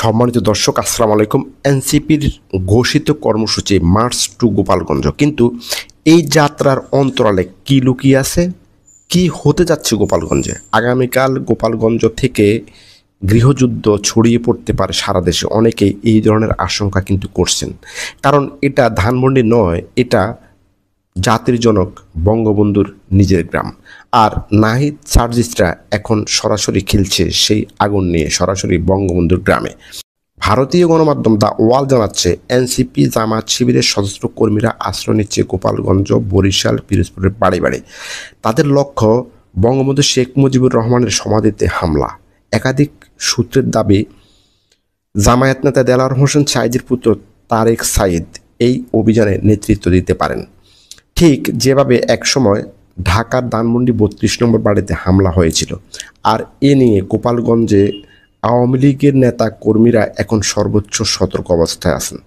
সম্মানিত দর্শক, আসসালামু আলাইকুম। এনসিপির ঘোষিত কর্মসূচি মার্চ টু গোপালগঞ্জ, কিন্তু এই যাত্রার অন্তরালে কি লুকিয়ে আছে, কি হতে যাচ্ছে গোপালগঞ্জে? আগামীকাল গোপালগঞ্জ থেকে গৃহযুদ্ধ ছড়িয়ে পড়তে পারে সারা দেশে। অনেকেই এই ধরনের আশঙ্কা কিন্তু করছেন, কারণ এটা ধানমন্ডি নয়, এটা জাতির জনক বঙ্গবন্ধুর নিজের গ্রাম। আর নাহিদ সার্জিসরা এখন সরাসরি খেলছে সেই আগুন নিয়ে, সরাসরি বঙ্গবন্ধুর গ্রামে। ভারতীয় গণমাধ্যম দ্য ওয়াল জানাচ্ছে, এনসিপি জামাত শিবিরের সশস্ত্র কর্মীরা আশ্রয় নিচ্ছে গোপালগঞ্জ, বরিশাল, পিরোজপুরের বাড়ি বাড়ি। তাদের লক্ষ্য বঙ্গবন্ধু শেখ মুজিবুর রহমানের সমাধিতে হামলা। একাধিক সূত্রের দাবি, জামায়াত নেতা দেলাওয়ার হোসেন সাঈদীর পুত্র তারেক সাঈদ এই অভিযানে নেতৃত্ব দিতে পারেন। ঠিক যেভাবে একসময় ঢাকার ধানমন্ডি ৩২ নম্বর বাড়িতে হামলা হয়েছিল। আর এ নিয়ে গোপালগঞ্জে আওয়ামী লীগের নেতা কর্মীরা এখন সর্বোচ্চ সতর্ক অবস্থায় আছেন।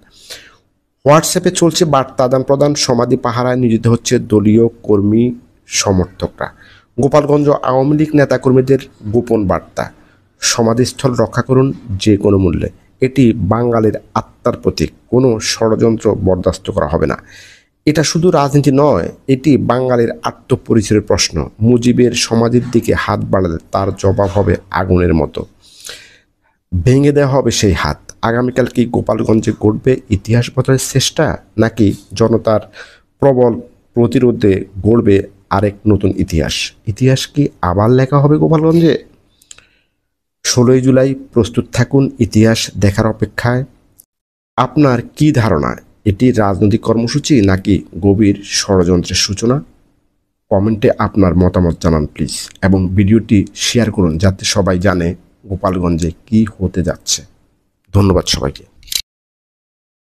হোয়াটসঅ্যাপে চলছে বার্তা আদান প্রদান, সমাধি পাহারায় নিয়োজিত হচ্ছে দলীয় কর্মী সমর্থকরা। গোপালগঞ্জ আওয়ামী লীগ নেতা কর্মীদের গোপন বার্তা, সমাধিস্থল রক্ষা করুন যে কোনো মূল্যে। এটি বাঙালির আত্মার প্রতীক, কোনো ষড়যন্ত্র বরদাস্ত করা হবে না। এটা শুধু রাজনীতি নয়, এটি বাঙালির আত্মপরিচয়ের প্রশ্ন। মুজিবের সমাধির দিকে হাত বাড়ালে তার জবাব হবে আগুনের মতো, ভেঙে দেওয়া হবে সেই হাত। আগামীকাল কি গোপালগঞ্জে ঘটবে ইতিহাস বদলের চেষ্টা, নাকি জনতার প্রবল প্রতিরোধে গড়বে আরেক নতুন ইতিহাস? ইতিহাস কি আবার লেখা হবে গোপালগঞ্জে? 16ই জুলাই প্রস্তুত থাকুন ইতিহাস দেখার অপেক্ষায়। আপনার কি ধারণা, এটি রাজনৈতিক কর্মসূচি নাকি গভীর ষড়যন্ত্রের সূচনা? কমেন্টে আপনার মতামত জানান প্লিজ, এবং ভিডিওটি শেয়ার করুন যাতে সবাই জানে গোপালগঞ্জে কি হতে যাচ্ছে। ধন্যবাদ সবাইকে।